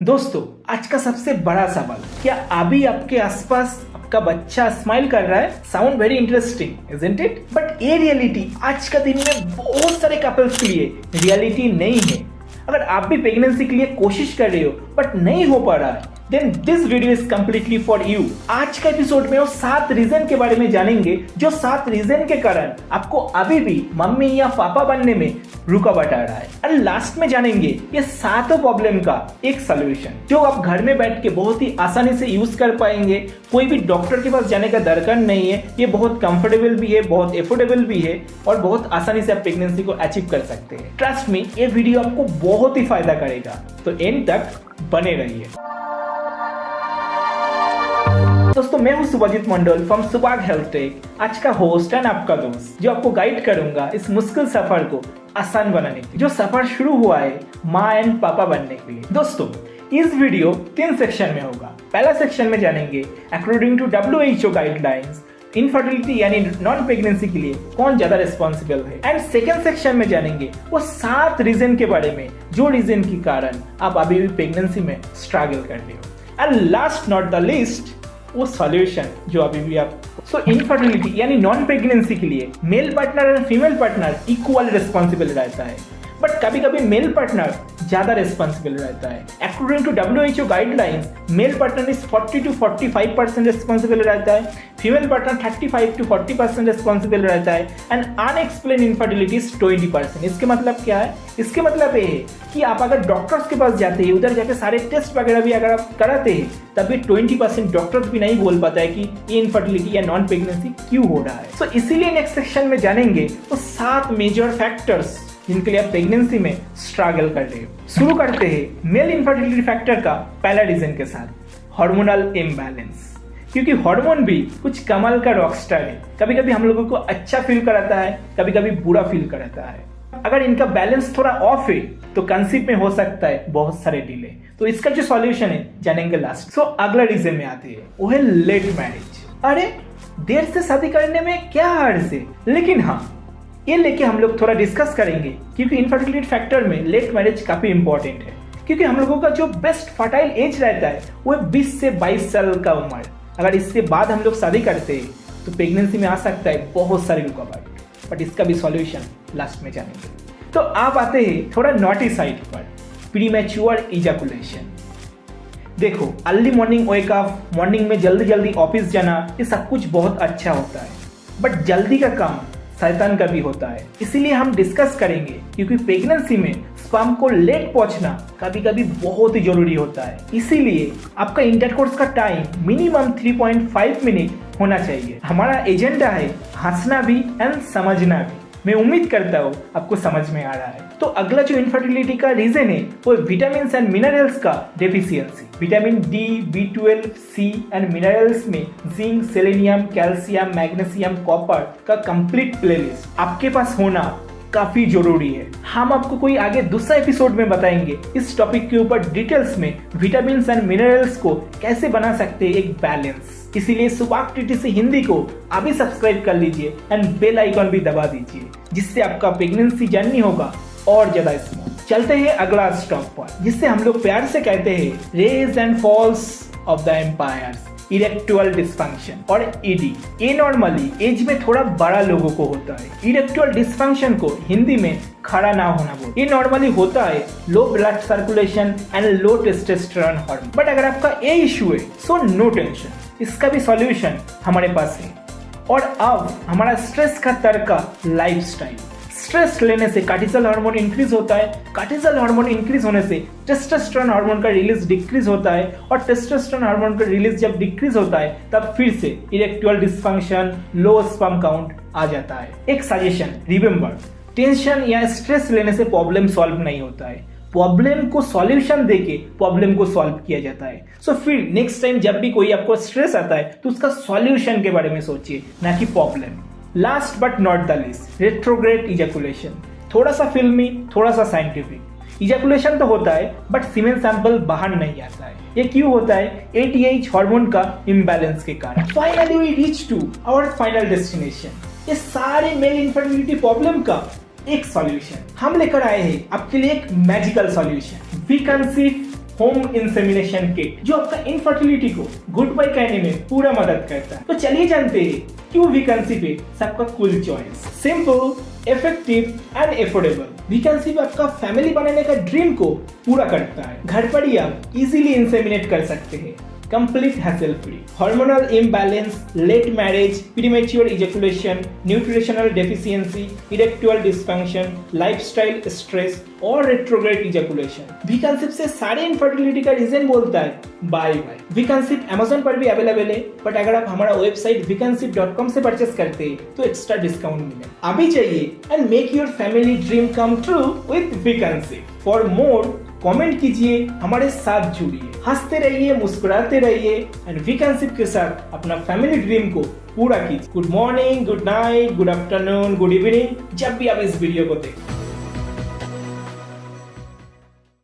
दोस्तों, आज का सबसे बड़ा सवाल, क्या अभी आपके आसपास आपका बच्चा स्माइल कर रहा है? Sound very interesting, isn't it? But ये रियलिटी आज का दिन में बहुत सारे कपल्स के लिए रियलिटी नहीं है। अगर आप भी प्रेगनेंसी के लिए कोशिश कर रहे हो बट नहीं हो पा रहा है, then this video is completely for you. आज का एपिसोड में वो 7 रीजन के बारे में जानेंगे जो 7 रीजन के कारण आपको अभी भी मम्मी या पापा बनने में रुकावट आ रहा है। और लास्ट में जानेंगे ये 7 प्रॉब्लम का एक सोल्यूशन जो आप घर में बैठ के बहुत ही आसानी से यूज कर पाएंगे। कोई भी डॉक्टर के पास जाने का दरकार नहीं है। ये बहुत कंफर्टेबल भी है, बहुत एफोर्डेबल भी है और बहुत आसानी से आप प्रेगनेंसी को अचीव कर सकते हैं। ट्रस्ट मी, ये वीडियो आपको बहुत ही फायदा करेगा, तो एंड तक बने रहिए। दोस्तों, मैं हूं सुभाजित मंडल फ्रॉम सुभाग हेल्थ टेक, आज का होस्ट एंड आपका दोस्त, जो आपको गाइड करूंगा इस मुश्किल सफर को आसान बनाने के लिए, जो सफर शुरू हुआ है माँ एंड पापा बनने के लिए। दोस्तों, इस वीडियो 3 सेक्शन में होगा। पहला सेक्शन में जानेंगे according to WHO guidelines infertility यानी नॉन प्रेगनेंसी के लिए कौन ज्यादा रिस्पॉन्सिबल है। एंड सेकेंड सेक्शन में जानेंगे वो 7 रीजन के बारे में जो रीजन के कारण आप अभी भी प्रेगनेंसी में स्ट्रगल कर रहे हो। And last not the list, वो सॉल्यूशन जो अभी भी आप इनफर्टिलिटी यानी नॉन प्रेगनेंसी के लिए मेल पार्टनर और फीमेल पार्टनर इक्वल रिस्पॉन्सिबल रहता है, बट कभी कभी मेल पार्टनर ज्यादा रिस्पॉन्सिबल रहता है। According to WHO guidelines, male partner is 40 to 45% responsible रहता है, फीमेल पार्टनर 35 to 40% रिस्पॉन्सिबल रहता है एंड अनएक्सप्लेन इनफर्टिलिटी इज 20%। इसके मतलब क्या है? इसके मतलब ये है कि आप अगर डॉक्टर्स के पास जाते हैं, उधर जाके सारे टेस्ट वगैरह भी अगर आप कराते हैं, तभी 20% डॉक्टर्स भी नहीं बोल पाता है कि ये इनफर्टिलिटी या नॉन प्रेगनेंसी क्यों हो रहा है। सो इसीलिए नेक्स्ट सेक्शन में जानेंगे वो 7 मेजर फैक्टर्स जिनके लिए आप प्रेगनेंसी में स्ट्रगल कर रहे हो। शुरू करते हैं मेल इनफर्टिलिटी फैक्टर का पहला रीजन के साथ, हार्मोनल इम्बैलेंस। क्योंकि हार्मोन भी कुछ कमाल का रॉकस्टार है, कभी कभी हम लोगों को अच्छा फील कराता है, कभी कभी बुरा फील कराता है। अगर इनका बैलेंस थोड़ा ऑफ है तो कंसीव में हो सकता है बहुत सारे डिले। तो इसका जो सॉल्यूशन है जानेंगे लास्ट। सो अगला रीजन में आते हैं, वो है लेट मैरिज। अरे, देर से शादी करने में क्या हर्ज है? लेकिन हाँ, ये लेके हम लोग थोड़ा डिस्कस करेंगे क्योंकि इनफर्टिलिटी फैक्टर में लेट मैरिज काफी इंपॉर्टेंट है। क्योंकि हम लोगों का जो बेस्ट फर्टाइल एज रहता है वो 20 से 22 साल का उम्र। अगर इसके बाद हम लोग शादी करते हैं तो प्रेगनेंसी में आ सकता है बहुत सारी रुकावट, बट इसका भी सॉल्यूशन लास्ट में जानेंगे। तो आप आते हैं थोड़ा नॉटी साइड पर, प्रीमैच्योर इजैकुलेशन। देखो, अर्ली मॉर्निंग वेकअप, मॉर्निंग में जल्दी जल्दी ऑफिस जाना, ये सब कुछ बहुत अच्छा होता है, बट जल्दी का काम शैतान का भी होता है। इसीलिए हम डिस्कस करेंगे क्योंकि प्रेगनेंसी में स्पर्म को लेट पहुंचना कभी कभी बहुत ही जरूरी होता है। इसीलिए आपका इंटरकोर्स का टाइम मिनिमम 3.5 मिनट होना चाहिए। हमारा एजेंडा है हंसना भी एंड समझना भी। मैं उम्मीद करता हूँ आपको समझ में आ रहा है। तो अगला जो इनफर्टिलिटी का रीजन है वो विटामिन एंड मिनरल्स का deficiency. Vitamin D, B12, C and minerals में zinc, selenium, calcium, magnesium, copper का कंप्लीट प्लेलिस्ट आपके पास होना काफी जरूरी है। हम आपको कोई आगे दूसरा एपिसोड में बताएंगे इस टॉपिक के ऊपर डिटेल्स में विटामिन एंड मिनरल्स को कैसे बना सकते हैं एक बैलेंस। इसीलिए सुभाग TTC हिंदी को अभी सब्सक्राइब कर लीजिए एंड बेल आइकॉन भी दबा दीजिए, जिससे आपका प्रेगनेंसी जर्नी होगा और ज्यादा स्मूथ। चलते हैं अगला स्टॉप पर, जिससे हम लोग प्यार से कहते हैं rise and falls of the empires, erectile dysfunction और ED। ये नॉर्मली एज में थोड़ा बड़ा लोगों को होता है। इरेक्टुअल डिस्फंक्शन को हिंदी में खड़ा ना होना बोलते हैं। ये नॉर्मली होता है low blood circulation and low testosterone hormone. But अगर आपका ये इशू है सो नो टेंशन, इसका भी सॉल्यूशन हमारे पास है। और अब हमारा स्ट्रेस का तरीका लाइफस्टाइल। स्ट्रेस लेने से कार्टिसोल हार्मोन इंक्रीज होता है, कार्टिसोल हार्मोन इंक्रीज होने से टेस्टोस्टेरोन हार्मोन का रिलीज डिक्रीज होता है, और टेस्टोस्टेरोन हार्मोन का रिलीज जब डिक्रीज होता है तब फिर से इरेक्टुअल डिस्फंक्शन, लो स्पर्म काउंट आ जाता है। एक सजेशन, रिमेंबर, टेंशन या स्ट्रेस लेने से प्रॉब्लम सॉल्व नहीं होता है, प्रॉब्लम को सॉल्यूशन देके प्रॉब्लम को सॉल्व किया जाता है। सो फिर नेक्स्ट टाइम जब भी कोई आपको स्ट्रेस आता है तो उसका सॉल्यूशन के बारे में सोचिए, ना कि problem. Last but not the least, retrograde ejaculation. थोड़ा सा फिल्मी, थोड़ा सा साइंटिफिक। इजैकुलेशन तो होता है बट सीमेन सैंपल बाहर नहीं आता है। ये क्यों होता है? ATH हार्मोन का इम्बैलेंस के कारण। Finally we reach to our final destination. ये सारे मेल इनफर्टिलिटी प्रॉब्लम का एक सॉल्यूशन हम लेकर आए हैं आपके लिए, एक magical solution. We conceive home insemination kit जो आपका इनफर्टिलिटी को गुड बाय कहने में पूरा मदद करता है। तो चलिए जानते हैं क्यों वीकन्सीव है सबका cool choice. Simple, effective and affordable. Weconceive आपका फैमिली बनाने का ड्रीम को पूरा करता है। घर पर ही आप इजीली इंसेमिनेट कर सकते हैं, complete hassle free. Hormonal imbalance, late marriage, premature ejaculation, nutritional deficiency, erectile dysfunction, lifestyle stress और retrograde ejaculation. वीकन्सीव से सारे इनफर्टिलिटी का रीजन बोलता है बाय बाय। वीकन्सीव Amazon पर भी अवेलेबल है, बट अगर आप हमारा वेबसाइट weekonsip.com से परचेस करते हैं तो एक्स्ट्रा डिस्काउंट मिले। अभी चाहिए and make your family dream come true with Weconceive. For more comment कीजिए, हमारे साथ जुड़िए, हंसते रहिए, मुस्कुराते रहिए एंड वीकन्सीव के साथ अपना फैमिली ड्रीम को पूरा कीजिए। Good morning, good night, good afternoon, good evening, जब भी आप इस वीडियो को देखें।